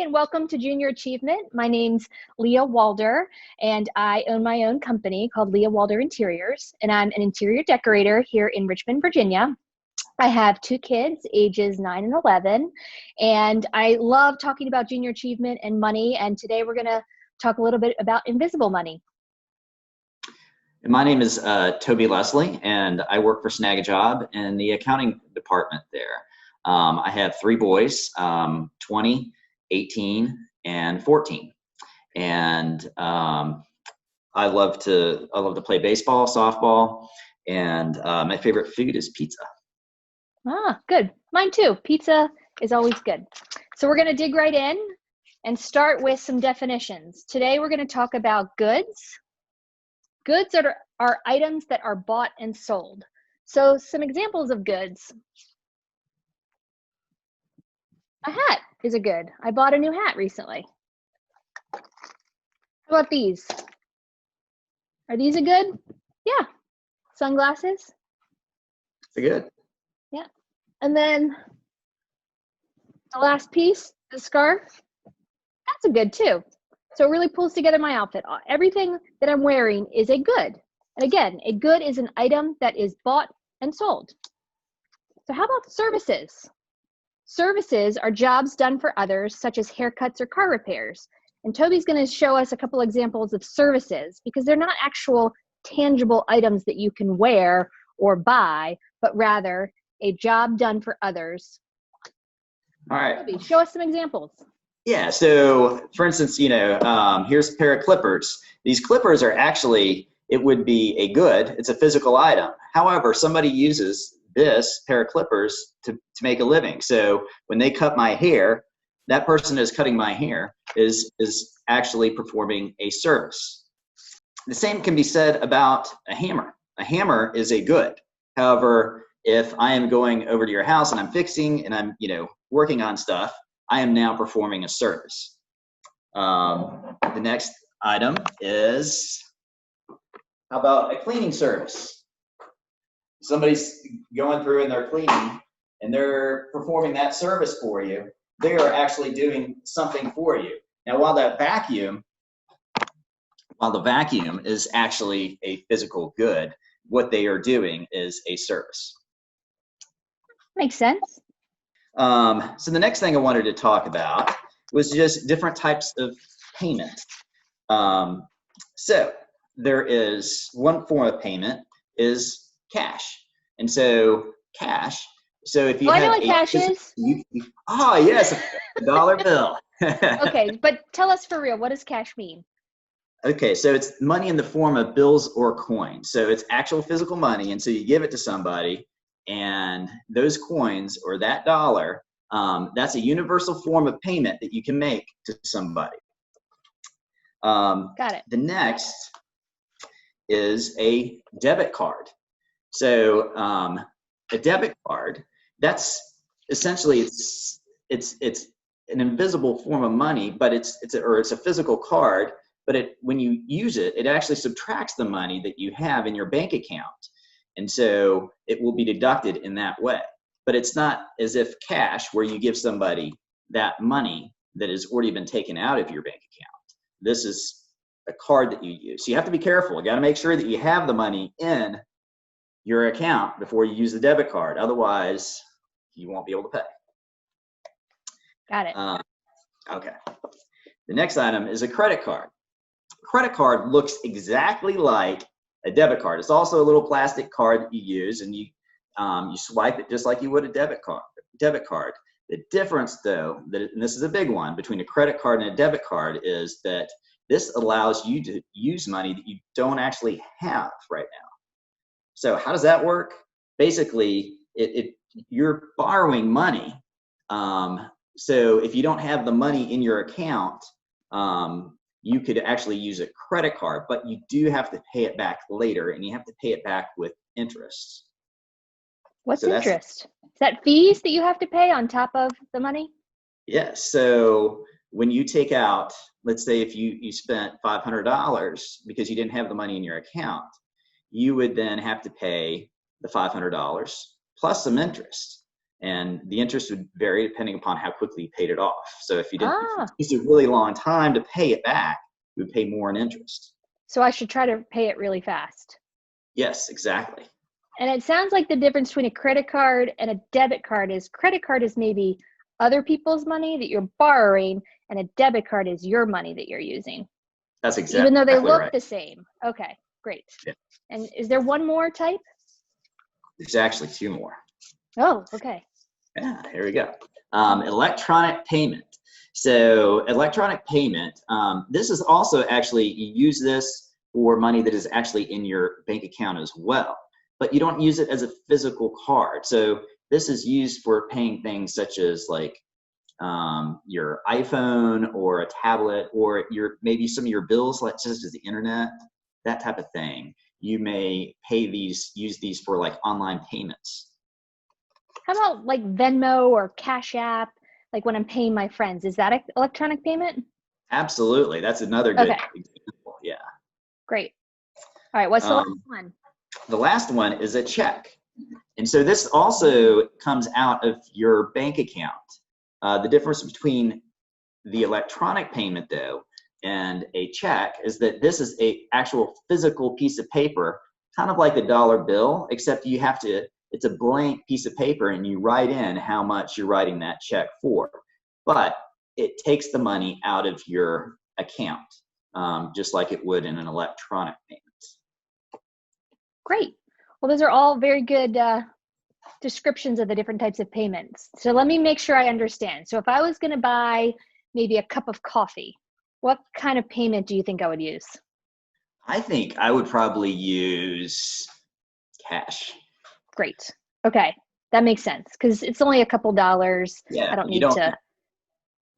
and welcome to Junior Achievement. My name's Leah Walder, and I own my own company called Leah Walder Interiors, and I'm an interior decorator here in Richmond, Virginia. I have two kids, ages 9 and 11, and I love talking about junior achievement and money, and today we're going to talk a little bit about invisible money. My name is Toby Leslie, and I work for Snag a Job in the accounting department there. I have three boys, 20, 18, and 14. And I love to play baseball, softball, and my favorite food is pizza. Ah, good. Mine too. Pizza is always good. So we're going to dig right in and start with some definitions. Today we're going to talk about goods. Goods are items that are bought and sold. So some examples of goods. A hat is a good. I bought a new hat recently. How about these? Are these a good? Yeah. Sunglasses? It's a good. Yeah. And then the last piece, the scarf, that's a good too. So it really pulls together my outfit. Everything that I'm wearing is a good. And again, a good is an item that is bought and sold. So how about services? Services are jobs done for others, such as haircuts or car repairs. And Toby's going to show us a couple examples of services because they're not actual tangible items that you can wear or buy, but rather a job done for others. All right. Toby, show us some examples. Yeah, so for instance, here's a pair of clippers. These clippers are actually, it would be a good, it's a physical item. However, somebody uses this pair of clippers to make a living. So when they cut my hair, that person that is cutting my hair is actually performing a service. The same can be said about a hammer. A hammer is a good. However, if I am going over to your house and I'm fixing and I'm, working on stuff, I am now performing a service. The next item is, how about a cleaning service? Somebody's going through and they're cleaning and they're performing that service for you. They are actually doing something for you. Now, while the vacuum is actually a physical good, what they are doing is a service. Makes sense. So the next thing I wanted to talk about was just different types of payment. So there is one form of payment is cash. And so cash, so if you I know what cash is. Yes, a dollar bill. Okay, but tell us for real, what does cash mean? Okay, so it's money in the form of bills or coins. So it's actual physical money, and so you give it to somebody, and those coins or that dollar, that's a universal form of payment that you can make to somebody. Got it. The next is a debit card. So a debit card, that's essentially it's an invisible form of money, but it's a physical card. But when you use it, it actually subtracts the money that you have in your bank account. And so it will be deducted in that way. But it's not as if cash, where you give somebody that money that has already been taken out of your bank account. This is a card that you use. So you have to be careful. You got to make sure that you have the money in your account before you use the debit card. Otherwise, you won't be able to pay. Got it. Okay. The next item is a credit card. Credit card looks exactly like a debit card. It's also a little plastic card that you use, and you swipe it just like you would a debit card. The difference, though, and this is a big one, between a credit card and a debit card is that this allows you to use money that you don't actually have right now. So how does that work? Basically, you're borrowing money. So if you don't have the money in your account, you could actually use a credit card, but you do have to pay it back later, and you have to pay it back with interest. What's interest? Is that fees that you have to pay on top of the money? Yes. So when you take out, let's say if you spent $500 because you didn't have the money in your account, you would then have to pay the $500 plus some interest. and the interest would vary depending upon how quickly you paid it off. So if you didn't, if Ah, it took a really long time to pay it back, you would pay more in interest. so I should try to pay it really fast. Yes, exactly. And it sounds like the difference between a credit card and a debit card is credit card is maybe other people's money that you're borrowing, and a debit card is your money that you're using. That's Even though they exactly look right. the same. Okay, great. Yeah. And is there one more type? There's actually two more. Oh, okay. Yeah, here we go. Electronic payment. So electronic payment, this is also actually, you use this for money that is actually in your bank account as well, but you don't use it as a physical card. So this is used for paying things such as like your iPhone or a tablet, or maybe some of your bills, like just as the internet, that type of thing. You may use these for like online payments. How about like Venmo or Cash App? Like when I'm paying my friends, is that an electronic payment? Absolutely, that's another good example. Yeah. Great. All right, what's the last one? The last one is a check. And so this also comes out of your bank account. The difference between the electronic payment, though, and a check is that this is a actual physical piece of paper, kind of like a dollar bill, except it's a blank piece of paper and you write in how much you're writing that check for. But it takes the money out of your account, just like it would in an electronic payment. Great. Well, those are all very good descriptions of the different types of payments. So let me make sure I understand. So if I was going to buy maybe a cup of coffee, what kind of payment do you think I would use? I think I would probably use cash. Great. Okay. That makes sense because it's only a couple dollars. Yeah, I don't need to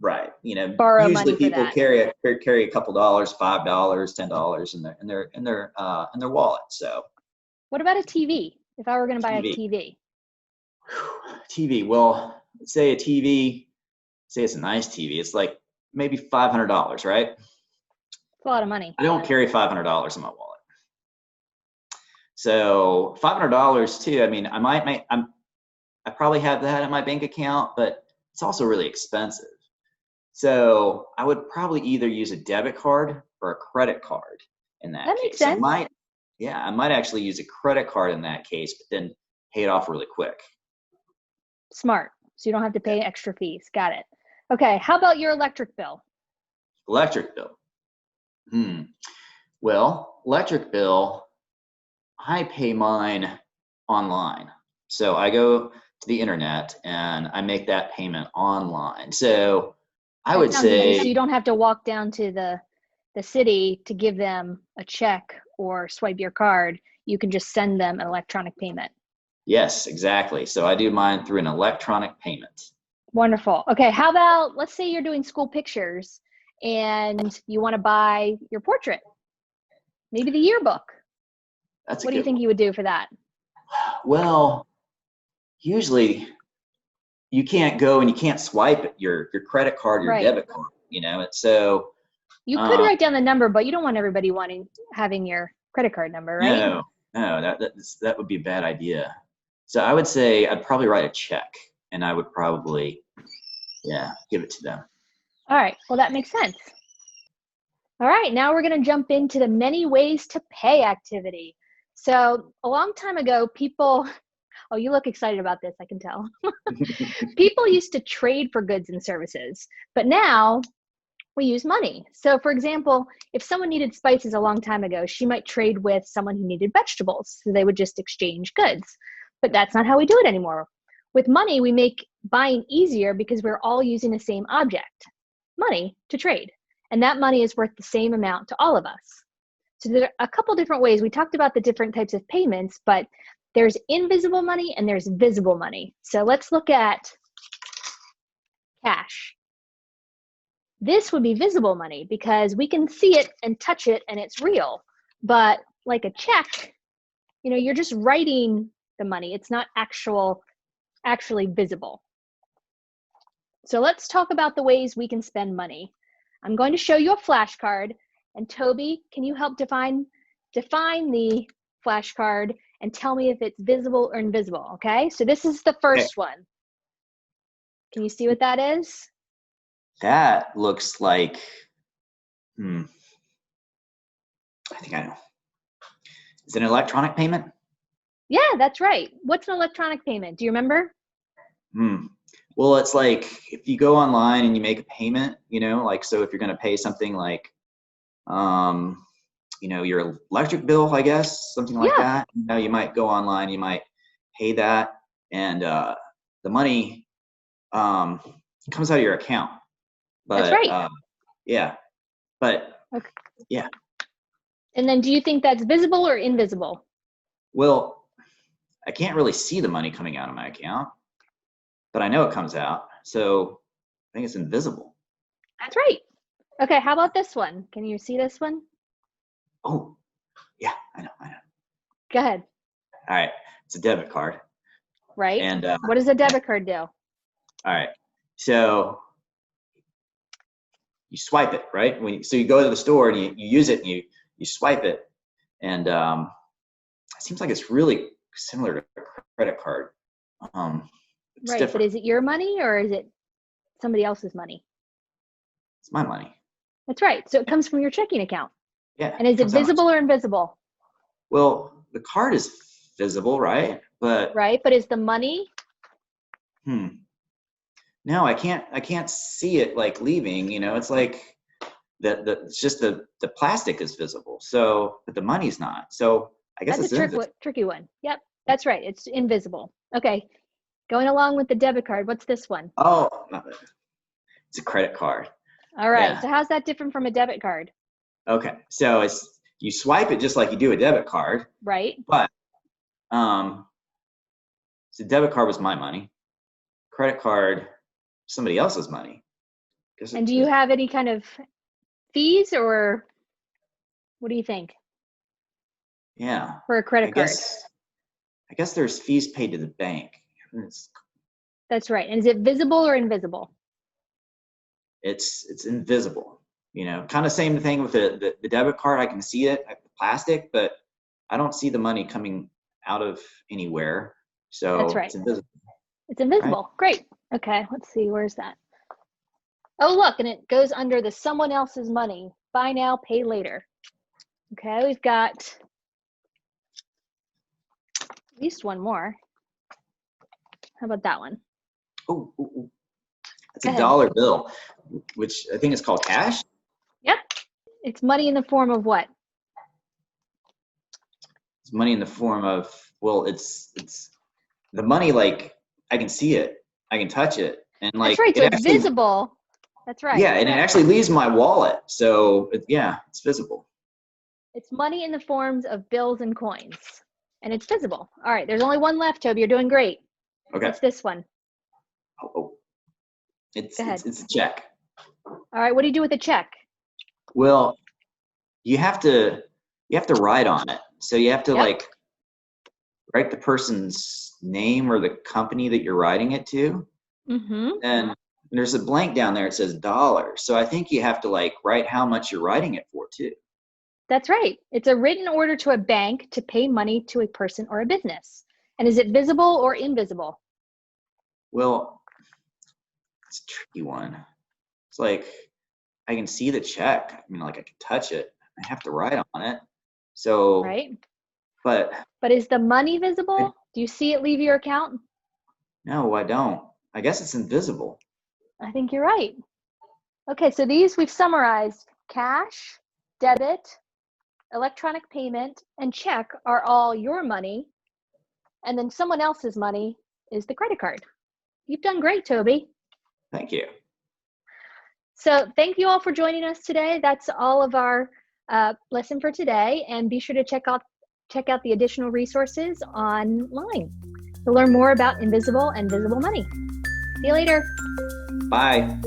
right. borrow Usually money for people that. carry a couple dollars, $5, $10 in their wallet. So What about a TV? If I were going to buy a TV? TV. Well, say a TV. Say it's a nice TV. It's like maybe $500, right? It's a lot of money. I don't carry $500 in my wallet. So $500 too. I mean, I probably have that in my bank account, but it's also really expensive. So I would probably either use a debit card or a credit card in that case. That makes sense. I might actually use a credit card in that case, but then pay it off really quick. Smart. So you don't have to pay extra fees. Got it. Okay. How about your electric bill? Electric bill. Well, electric bill, I pay mine online. So I go to the internet and I make that payment online. So I would say, so you don't have to walk down to the city to give them a check or swipe your card. You can just send them an electronic payment. yes, exactly. So I do mine through an electronic payment. Wonderful. Okay. How about, let's say you're doing school pictures and you want to buy your portrait, maybe the yearbook. What do you think you would do for that? Well, usually you can't go and you can't swipe your credit card, your debit card, so you could write down the number, but you don't want everybody having your credit card number, right? No, that would be a bad idea. So I would say I'd probably write a check and I would probably, give it to them. All right. Well, that makes sense. All right. Now we're going to jump into the many ways to pay activity. So a long time ago, oh, you look excited about this, I can tell. People used to trade for goods and services, but now we use money. So for example, if someone needed spices a long time ago, she might trade with someone who needed vegetables. So they would just exchange goods, but that's not how we do it anymore. With money, we make buying easier because we're all using the same object, money, to trade. And that money is worth the same amount to all of us. So there are a couple different ways. We talked about the different types of payments, but there's invisible money and there's visible money. So let's look at cash. This would be visible money because we can see it and touch it and it's real. But like a check, you're just writing the money. It's not actually visible. So let's talk about the ways we can spend money. I'm going to show you a flashcard, and Toby, can you help define the flashcard and tell me if it's visible or invisible, okay? So this is the first one. Can you see what that is? That looks like, I think I know. Is it an electronic payment? Yeah, that's right. What's an electronic payment? Do you remember? Well, it's like if you go online and you make a payment, like, so if you're going to pay something like, your electric bill, I guess, something like that. You might go online, you might pay that, and the money comes out of your account. But, that's right. Yeah. But, okay. Yeah. And then do you think that's visible or invisible? Well, I can't really see the money coming out of my account, but I know it comes out. So I think it's invisible. That's right. Okay, how about this one? Can you see this one? Oh, yeah, I know. Go ahead. All right, it's a debit card. Right. And what does a debit card do? All right, so you swipe it, right? So you go to the store and you use it and you swipe it, and it seems like it's really similar to a credit card. It's right, different. But is it your money or is it somebody else's money? It's my money. That's right. So it comes from your checking account. Yeah. And is it visible or invisible? Well, the card is visible, right? Right, but is the money? No, I can't see it like leaving. It's like it's just the plastic is visible. So, but the money's not. So I guess that's it's a tricky one. Yep, that's right. It's invisible. Okay, going along with the debit card. What's this one? Oh, it's a credit card. All right. Yeah. So how's that different from a debit card? Okay, so you swipe it just like you do a debit card. Right. But so debit card was my money. Credit card, somebody else's money. And do you have any kind of fees or what do you think? Yeah. For a credit card. I guess there's fees paid to the bank. That's right. And is it visible or invisible? It's invisible. Kind of same thing with the debit card. I can see it, like the plastic, but I don't see the money coming out of anywhere. So that's right. It's invisible. It's invisible. Right. Great. Okay, let's see. Where's that? Oh, look, and it goes under the someone else's money. Buy now, pay later. Okay, we've got at least one more. How about that one? Oh. It's a dollar bill, which I think is called cash. Yep. It's money in the form of what? It's money in the form of, well, it's the money, like I can see it, I can touch it, and like that's right. So it's visible. That's right. Yeah, and it actually leaves my wallet, so it's visible. It's money in the forms of bills and coins, and it's visible. All right, there's only one left, Toby. You're doing great. Okay. What's this one? Oh. It's a check. All right, what do you do with a check? Well, you have to write on it. So you have to write the person's name or the company that you're writing it to. And there's a blank down there. It says $. So I think you have to write how much you're writing it for too. That's right. It's a written order to a bank to pay money to a person or a business. And is it visible or invisible? Well, it's a tricky one. It's like I can see the check. I mean, I can touch it. I have to write on it. So right. But is the money visible? Do you see it leave your account? No, I don't. I guess it's invisible. I think you're right. Okay, so these we've summarized: cash, debit, electronic payment, and check are all your money. And then someone else's money is the credit card. You've done great, Toby. Thank you. So thank you all for joining us today. That's all of our lesson for today. And be sure to check out the additional resources online to learn more about invisible and visible money. See you later. Bye.